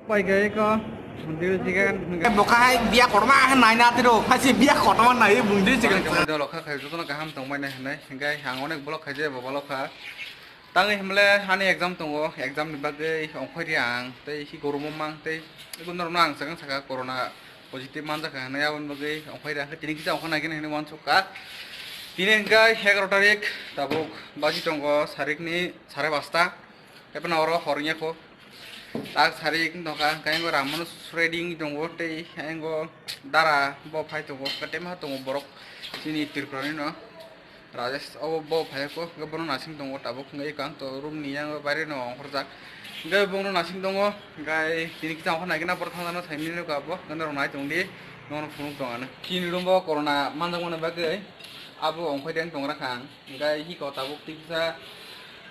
Quay cái có điều gì cái một cái bia cọt mà hay này nè tiêu hay gì bia cọt mà này bùng đi chỉ cần cho lọc khai cho nó cả ham tổng này này cái hàng ở đây block khai chơi bảo lọc khai tăng cái हमले हाने exam तंगो exam नि बागै अंखै रियां तै हि गरम मां तै गुन रम नां सगं सका कोरोना पॉजिटिव मान जाखा हानाया उन बागै अंखै रिया तिनि किसा अंखा नागिन हेने मान सका तिनि गाय 11 तारिख ताबुक बाजि तंगो सारिकनि 5:30 एपन अरो हरनिया को tak sarik doka kayak ramen shredding tunggu teh kayak dara bawa file tunggu ketem ha tunggu borok sini tirprani no rajesh awo bawa file ko gabung nasing tunggu tabuk ngai kang to room ni yang bare no kerja gabung nasing tunggu gai ini kita akan lagi na pertama na time ini ko abo gandar nai tunggu non phone tunggu na kini room bawa corona manjang mana bagai abo ongkoi deng tunggu rakang gai hi ko tabuk tipsa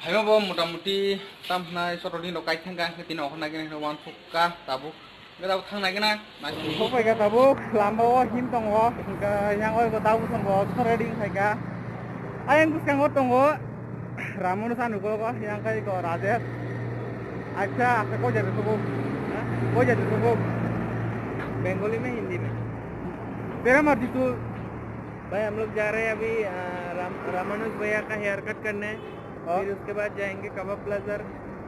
hai ma bom muti tam nai sorodi no kai thang gang tin ok nai gen wan phukka tabuk ga tabuk thang nai gena nai ko pai ga tabuk lambo him tongo ga yang oi ga tabuk tongo sorodi khai ga ayang kus kang tongo ramon sanu ko yang kai ko rajet अच्छा आपका को जाते तो बंगाली में हिंदी में तेरा मर्जी तू भाई हम लोग जा रहे हैं अभी रामानुज भैया का हेयर कट करने फिर उसके बाद जाएंगे कबाब प्लाजर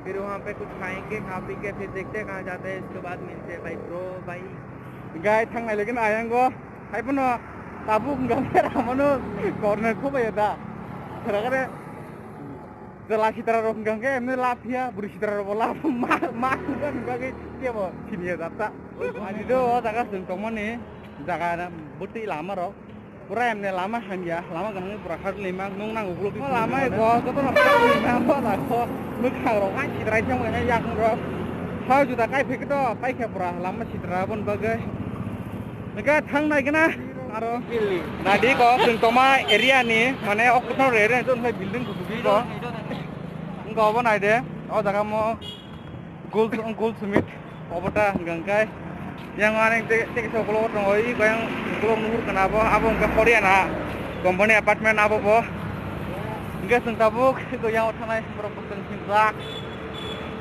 फिर वहाँ पे कुछ खाएंगे खा पी के फिर देखते हैं कहाँ जाते हैं इसके बाद मिलते हैं भाई ब्रो भाई गाय थंग नाय लेकिन आयंग को हाय पनो ताबु गंगे रामानुज कॉर्नर को बयदा teragare setelah kita roh gangge emne lapia buri kita roh lap mak kan bagi dia bo sini ya data ani do jaga sungtomon ni jaga buti lama roh pura emne lama hanya lama kan pura khar lima nung nang ulo lama ko to na lima ko la ko muk khang roh ai citra jang ngai yang roh how juta kai phik to pai khe pura lama citra bon bagai mega thang nai kana aro nadi ko sungtoma area ni mane okutno area jon hai building ku bi ko ngko bo nai de o jaga mo gold summit obota gangkai yang ane te so kolo tongoi ko yang kolo nuhur kana bo abo ngka korea na company apartment abo bo ngka sungtabuk ko yang othanai proposteng sinjak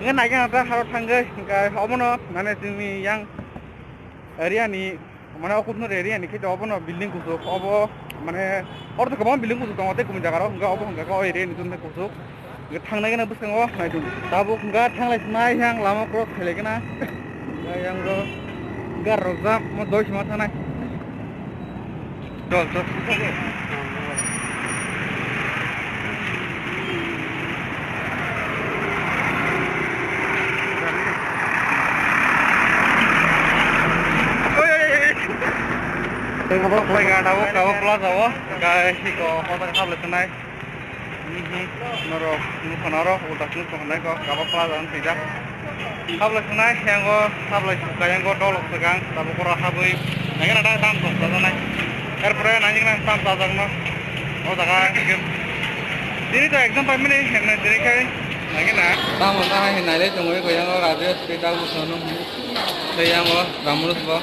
ngen nai ga ta haro thangai ngka obono mane jingni yang area ni mana okutno area ni kito obono building kusuk obo mane orto kabon building kusuk tongote kum jagaro ngka obo ngka ko area ni tunne kusuk thang nai gana busango nai dum tabuk ngka thanglai nai yang lama pro khele gana yang ro gar roza mo doi sima thanai dol to Kau ingat aku kau kelas apa? Kau hiko hotel kabel senai. Noro, noro, udah nuh senai kau kabel kelas dan tidak. Kabel senai yang kau kabel yang kau dolok sekarang, tapi kurang habis. Nanti ada tam tuh senai. Erpre nanti kan tam tajam no. Oh sekarang ini tuh exam time ini yang nanti kai. Nanti na. Tam mana yang nanti cuma kau yang kau raja kita usaha yang kau ramus kau.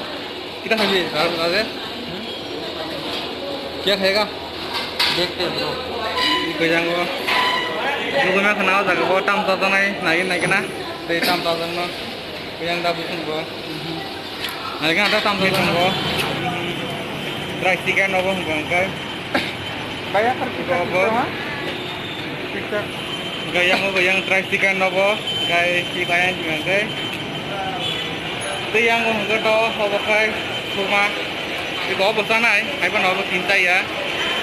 Kita habis raja. क्या खाएगा देखते हैं bro गजांगो दुगुना खाना जागा बो टाम ता जानाय नागिन नागिना दै टाम ता जांनो गजां दा बुसुंगो नागिन दा टाम ता जांगो ड्राई चिकेन नबो हंगंगै बाया खरखिबो बो पिक्चर गयां ड्राई चिकेन नबो गाय कि गायां हंगंगै दैयां हंगो तो हबखाय खुमा Iko apa sana? Apa nama cinta ya?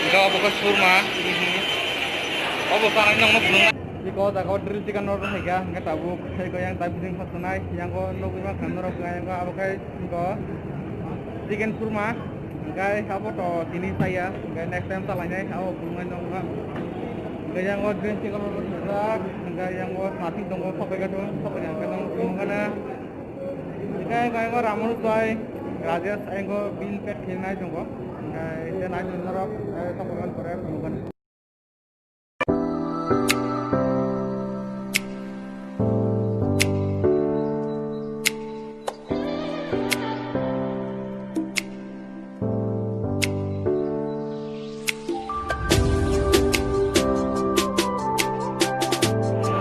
Iko apa ke surma? Apa sana yang nak pulang? Iko tak kau drill chicken order है क्या? Enggak tahu. Iko yang tahu sing sana, yang kau nak bima kantor apa? Yang kau apa kai? Iko chicken surma. Enggak apa to ini saya. Enggak next time salahnya apa pulang nongga. Enggak yang kau drill chicken order sudah. Enggak yang kau hati tunggu sampai ke tuan sampai yang kau nongga na. Enggak kau ramun tuai. Rajesh ainggo bill pet khilnai jongo ite nai jonoro sapogan kore bukan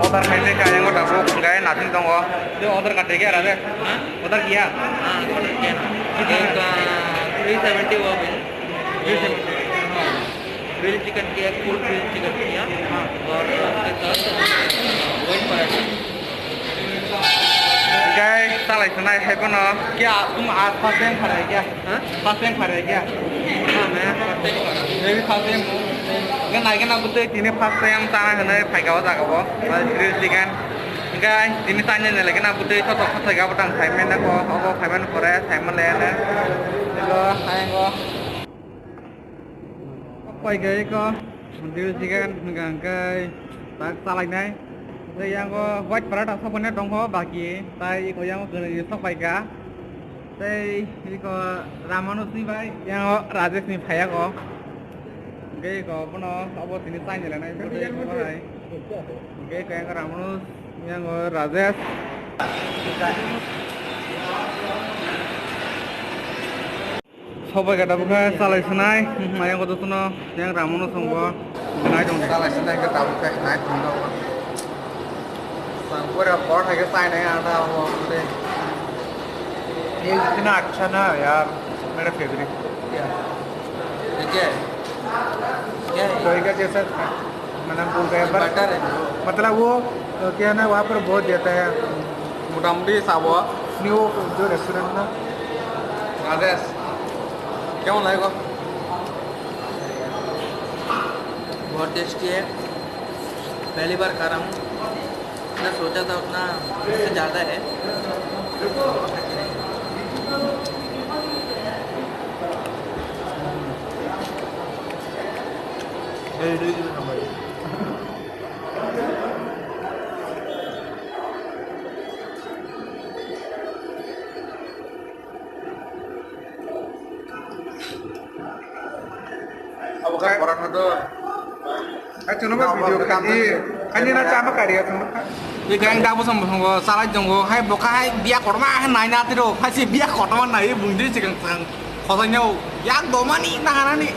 Otar khaite saya nggak tahu nggak nanti dong kok itu order kata dia ada order kia हाँ order किया ना एक 370 वो bill 370 grill chicken किया full grill chicken किया और उसके साथ white paratha cái ta lại thế này hay con nó kia cũng à phát sen phải đấy kia phát sen phải đấy kia हाँ मैं करते ही करा đây भी phát sen cái nào cũng tươi thì nó phát sen ta này này phải có gì cả có và grill chicken cái ini tanya nih lagi nak putih cocok cocok gak petang Thailand aku Thailand Korea Thailand Land lo ayang ko quay cái có grill chicken ngang cái tak salad này đây yang ko white paratha सब बने dong ho baki tai ko yang ko sok pai ka đây ko Ramanus ni bai yang Rajesh ni phaya ko cái ko nó abo tini tanya này putih ko này cái yang Ramanus yang Rajesh সবাই কাটা বুকা চালাইছে নাই মায়া কত শুনো yang Ramanus songbo নাই dong চালাইছে নাই কাটা বুকা নাই শুনো सांगो रे बॉट है के साइन है आता वो मुझे ये इतना अच्छा ना यार मेरा फेवरेट क्या क्या है कोई का जैसा मैंने बोल गया पर बटर है मतलब वो क्या है ना वहाँ पर बहुत देता है मोटामोटी साबो न्यू जो रेस्टोरेंट ना आदेश क्यों लगेगा बहुत टेस्टी है पहली बार खा रहा हूँ जितना सोचा था उतना उससे ज़्यादा है अब kan orang itu cuma video kan ini nama karya cuma cái anh đau bớt xong rồi sao lại chồng hay bọc hay bia cọt mà hay này nát rồi hay chỉ bia cọt mà này bùng đi chỉ cần khó thành nhau yak đồ mà ní na ní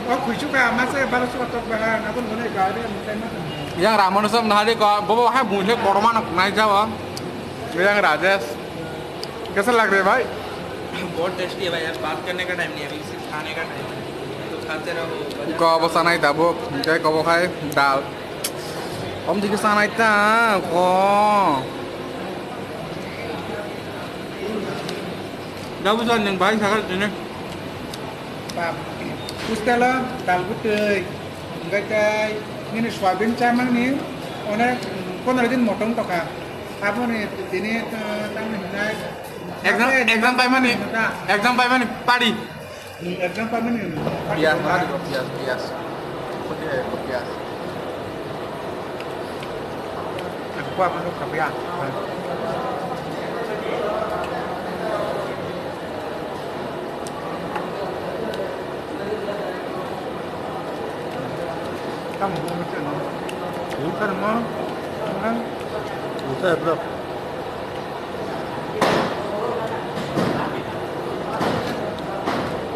oh kuisuka masa baru suka tok bahan apa mana gari mungkin yang Ramanus sama tadi kok bawa hay bùng đi cọt mà nó này sao yang Rajesh कैसा लग रहा है भाई बहुत tasty है भाई अब बात करने का टाइम नहीं है अभी सिर्फ खाने का टाइम है तो खाते रहो có bữa sáng nay ta bố cái có bố hay đào ông thì cái sáng nay ta có đâu bây giờ những bài sao cái này Pak, Ustala, dal putih, enggak cai, ini soybean caman nih, orang kon ada motong toka, apa nih, ini tang nih, exam time nih exam time nih padi exam apa nih? bias mana di bias bias Aku apa tuh kapian? Kamu mau macam mana? Bukan mau, kan? Bukan bro.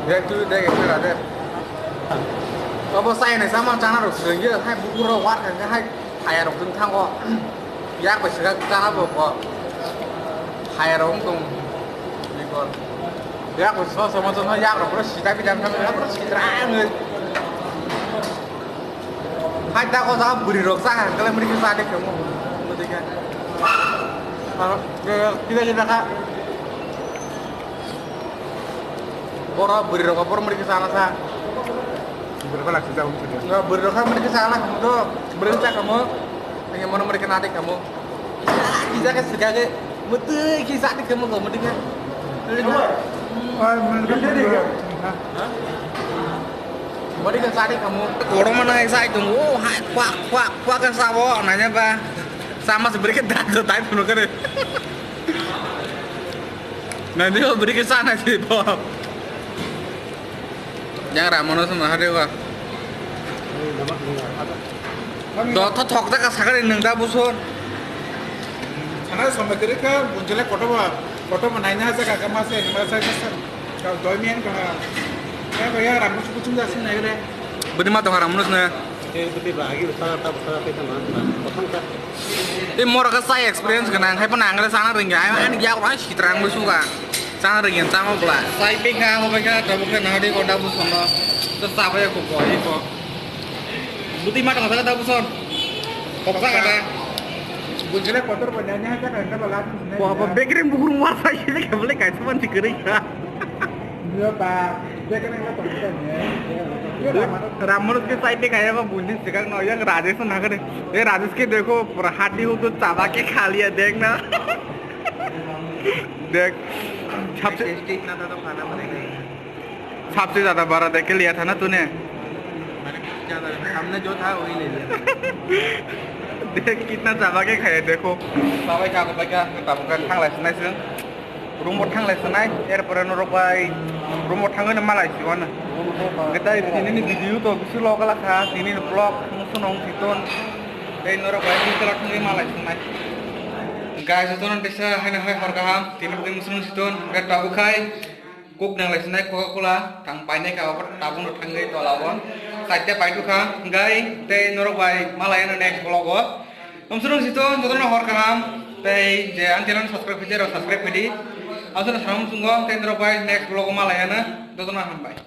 Dia tu dia cái là đây có bao say này sao mà trang nó được sướng chứ hay bụng rau quát cái hay hay được từng thang qua giác phải sướng trang nó được qua hay rồi cũng đi con giác phải sao sao mà nó giác rồi nó xịt tay bị đâm nó xịt ra người hai ta có sao bự được sang cái này mình cái ra đấy kiểu mà nó thế cái kita kita Boro beri rokok mereka sana sah. Berapa lagi jauh sudah? Nggak beri rokok mereka sana kamu tuh berencana kamu yang mana mereka nanti kamu. Kisah kan sebagai betul kisah di kamu kamu dengan. Oh, mereka jadi kan? Mereka saat ini kamu. Orang mana yang saya tunggu? Hai, kuak kan sawo nanya apa? Sama sebenarnya dah tahu penuh kan. Nanti kau beri ke sana sih, Bob. Yang Ramanus sama hari kok. Dah thok tak kasar ini nggak busun. Karena sampai kiri kan munculnya foto menanya aja kakak masih masa kasar. Kalau doimian kalau ya Ramanus kucing dah sih naik deh. Beri mata Ramanus nih. Ini mau ke saya experience kenang, hai penang ada sana ringga, ini jauh lah si terang bersuka, sana ringga sama pula. Saya pinggang, mau pinggang, ada bukan hari kau dah buson lo, terus apa ya kau koi kau. Buti mata nggak tahu buson, kau pasang ada. Bunyinya kotor banyaknya aja kan kalau lagi. Wah, apa background buku rumah saya ini nggak boleh kayak cuma dikering ya. Iya pak, dia kan yang kontennya. राममनोज के side पे खाया Bundi chicken ना ये राजेश ना करे ये राजेश के देखो पूरा हाथी हो तो चावा के खा लिया देख ना देख सबसे टेस्टी इतना था तो खाना बनेगा ही। सबसे ज्यादा बड़ा देख के लिया था ना तूने मैंने कुछ ज़्यादा हमने जो था वही ले लिया। देख कितना चावा के खाया देखो चावा का क्या ताबू का थांग लाइस नाइस रूमोट थांग लाइस नाइस एयरपोर्ट नोरक बाय रूमोट थांग ने मालाय Sivan kita ini video tuh sih lo kalah kah ini vlog musuh nong siton dari norok bayi kita langsung ke Malaysia senai guys itu nanti saya hanya harga ini bukan musuh siton gak tahu kai kuk nang Malaysia senai Coca-Cola tang paine kau tabung lo tanggai itu lawan saja pai tu kah guys dari norok bayi Malaysia next vlog musuh siton itu nanti harga dari jangan channel subscribe aja subscribe jadi asal seram sungguh dari norok bayi next vlog Malaysia na itu nanti sampai